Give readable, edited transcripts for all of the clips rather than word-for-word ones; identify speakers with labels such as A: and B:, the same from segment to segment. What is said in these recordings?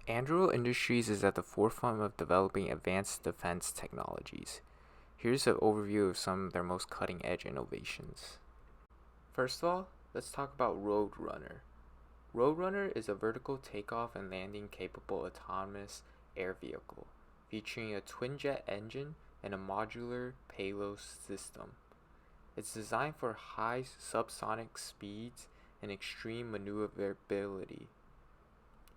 A: Anduril Industries is at the forefront of developing advanced defense technologies. Here's an overview of some of their most cutting-edge innovations. First of all, let's talk about Roadrunner. Roadrunner is a vertical takeoff and landing capable autonomous air vehicle, featuring a twin-jet engine and a modular payload system. It's designed for high subsonic speeds and extreme maneuverability.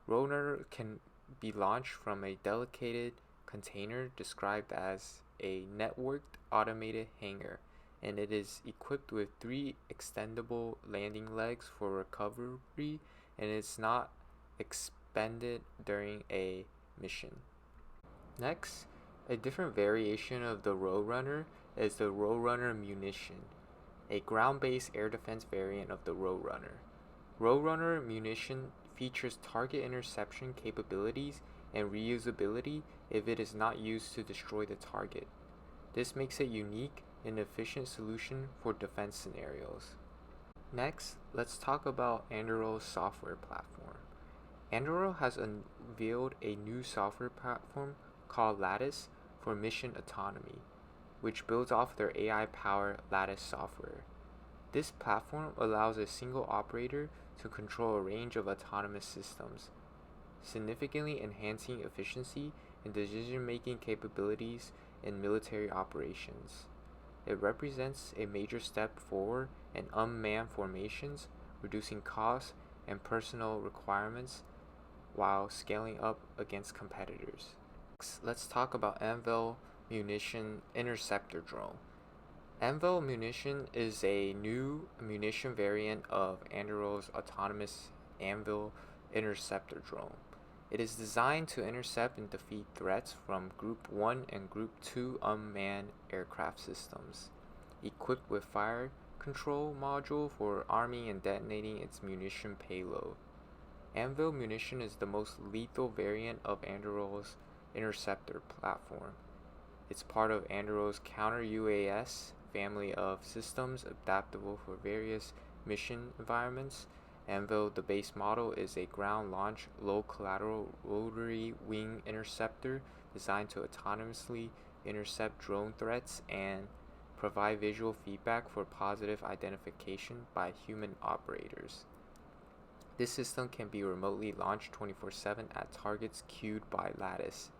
A: Roadrunner can be launched from a dedicated container described as a networked automated hangar, and it is equipped with 3 extendable landing legs for recovery, and it's not expended during a mission. Next, a different variation of the Roadrunner is the Roadrunner Munition, a ground-based air defense variant of the Roadrunner. Roadrunner Munition features target interception capabilities and reusability if it is not used to destroy the target. This makes it unique and efficient solution for defense scenarios. Next, let's talk about Anduril's software platform. Anduril has unveiled a new software platform called Lattice for mission autonomy, which builds off their AI-powered Lattice software. This platform allows a single operator to control a range of autonomous systems, significantly enhancing efficiency and decision-making capabilities in military operations. It represents a major step forward in unmanned formations, reducing costs and personnel requirements while scaling up against competitors. Next, let's talk about Anvil Munition Interceptor Drone. Anvil Munition is a new munition variant of Anduril's autonomous Anvil Interceptor Drone. It is designed to intercept and defeat threats from Group 1 and Group 2 unmanned aircraft systems. Equipped with fire control module for arming and detonating its munition payload. Anvil Munition is the most lethal variant of Anduril's interceptor platform. It's part of Anduril's counter-UAS family of systems adaptable for various mission environments. Anvil, the base model, is a ground-launched, low-collateral rotary wing interceptor designed to autonomously intercept drone threats and provide visual feedback for positive identification by human operators. This system can be remotely launched 24/7 at targets cued by Lattice.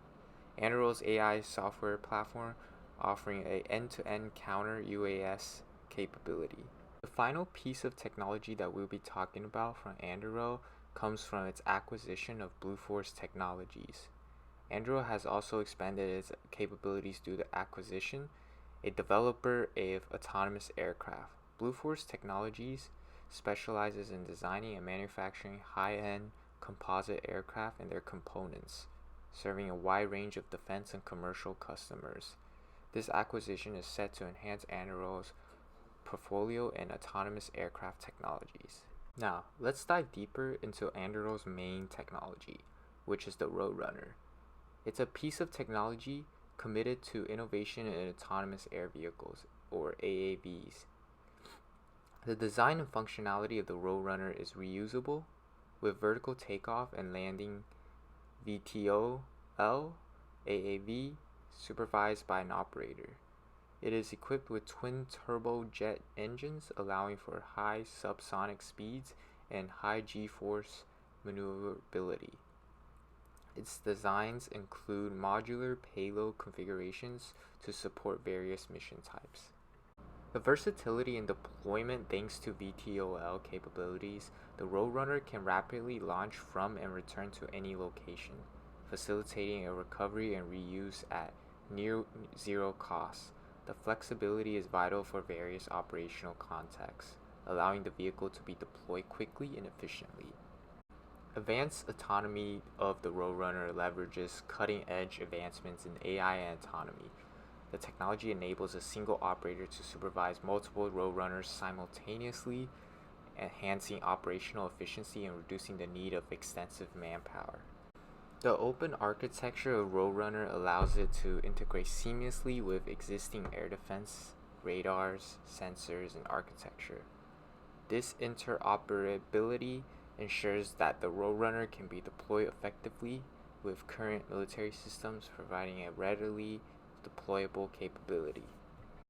A: Anduril's AI software platform offering an end-to-end counter UAS capability. The final piece of technology that we'll be talking about from Anduril comes from its acquisition of Blue Force Technologies. Anduril has also expanded its capabilities due to acquisition, a developer of autonomous aircraft. Blue Force Technologies specializes in designing and manufacturing high-end composite aircraft and their components, serving a wide range of defense and commercial customers. This acquisition is set to enhance Anduril's portfolio in autonomous aircraft technologies. Now, let's dive deeper into Anduril's main technology, which is the Roadrunner. It's a piece of technology committed to innovation in autonomous air vehicles, or AAVs. The design and functionality of the Roadrunner is reusable, with vertical takeoff and landing VTOL AAV supervised by an operator. It is equipped with twin turbojet engines allowing for high subsonic speeds and high G-force maneuverability. Its designs include modular payload configurations to support various mission types. The versatility in deployment thanks to VTOL capabilities, the Roadrunner can rapidly launch from and return to any location, facilitating a recovery and reuse at near zero cost. The flexibility is vital for various operational contexts, allowing the vehicle to be deployed quickly and efficiently. Advanced autonomy of the Roadrunner leverages cutting-edge advancements in AI and autonomy. The technology enables a single operator to supervise multiple Roadrunners simultaneously, enhancing operational efficiency and reducing the need of extensive manpower. The open architecture of Roadrunner allows it to integrate seamlessly with existing air defense, radars, sensors, and architecture. This interoperability ensures that the Roadrunner can be deployed effectively with current military systems providing a readily deployable capability.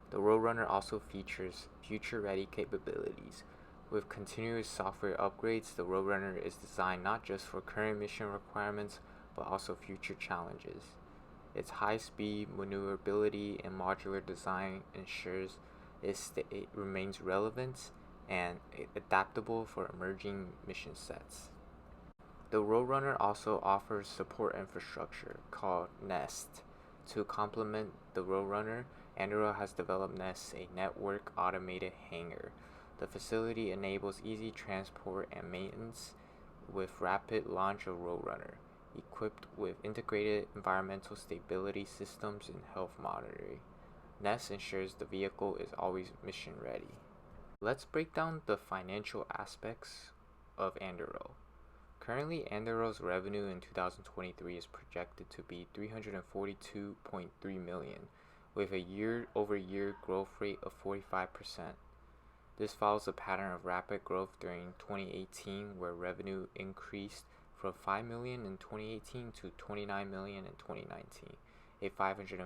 A: The Roadrunner also features future-ready capabilities. With continuous software upgrades, the Roadrunner is designed not just for current mission requirements, but also future challenges. Its high speed, maneuverability, and modular design ensures it remains relevant and adaptable for emerging mission sets. The Roadrunner also offers support infrastructure called Nest. To complement the Roadrunner, Anduril has developed Nest, a network automated hangar. The facility enables easy transport and maintenance with rapid launch of Roadrunner, equipped with integrated environmental stability systems and health monitoring. Nest ensures the vehicle is always mission ready. Let's break down the financial aspects of Anduril. Currently, Anduril's revenue in 2023 is projected to be $342.3 million, with a year-over-year growth rate of 45%. This follows a pattern of rapid growth during 2018, where revenue increased from $5 million in 2018 to $29 million in 2019, a 505%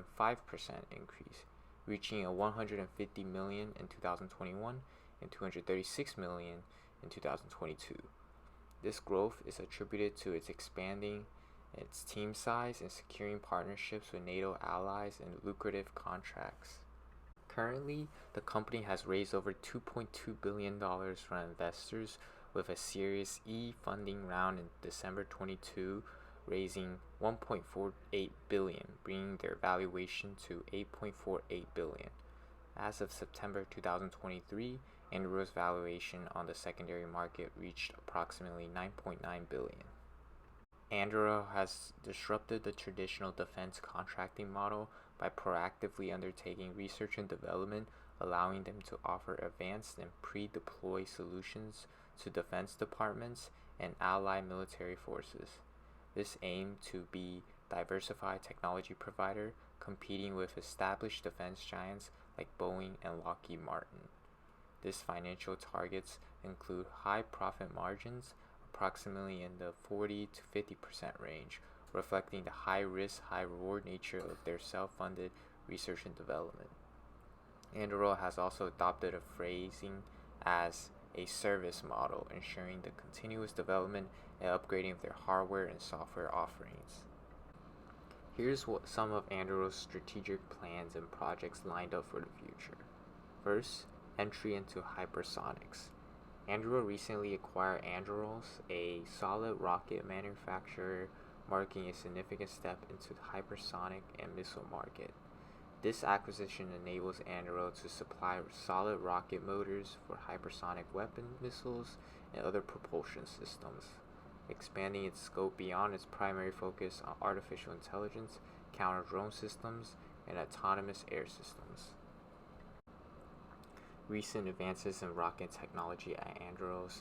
A: increase, reaching $150 million in 2021 and $236 million in 2022. This growth is attributed to its expanding its team size and securing partnerships with NATO allies and lucrative contracts. Currently, the company has raised over $2.2 billion from investors with a Series E funding round in December 2022, raising $1.48 billion, bringing their valuation to $8.48 billion. As of September 2023, Anduril's valuation on the secondary market reached approximately $9.9 billion. Anduril has disrupted the traditional defense contracting model by proactively undertaking research and development, allowing them to offer advanced and pre-deploy solutions to defense departments and allied military forces. This aimed to be a diversified technology provider, competing with established defense giants like Boeing and Lockheed Martin. This financial targets include high profit margins, approximately in the 40 to 50% range, reflecting the high risk, high reward nature of their self-funded research and development. Anduril has also adopted a phrasing as a service model, ensuring the continuous development and upgrading of their hardware and software offerings. Here's what some of Anduril's strategic plans and projects lined up for the future. First, entry into hypersonics. Anduril recently acquired Andurils, a solid rocket manufacturer, marking a significant step into the hypersonic and missile market. This acquisition enables Anduril to supply solid rocket motors for hypersonic weapon missiles and other propulsion systems, expanding its scope beyond its primary focus on artificial intelligence, counter-drone systems, and autonomous air systems. Recent advances in rocket technology at Anduril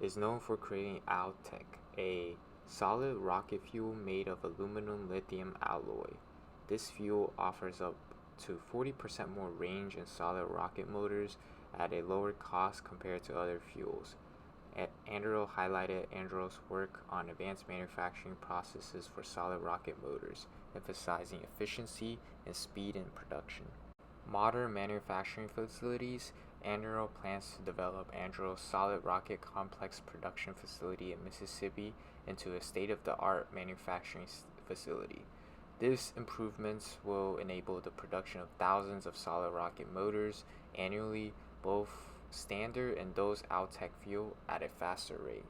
A: is known for creating Altec, a solid rocket fuel made of aluminum-lithium alloy. This fuel offers up to 40% more range in solid rocket motors at a lower cost compared to other fuels. Anduril highlighted Anduril's work on advanced manufacturing processes for solid rocket motors, emphasizing efficiency and speed in production. Modern manufacturing facilities. Anduril plans to develop Anduril's solid rocket complex production facility in Mississippi into a state-of-the-art manufacturing facility. These improvements will enable the production of thousands of solid rocket motors annually, both standard and those Altec fuel, at a faster rate.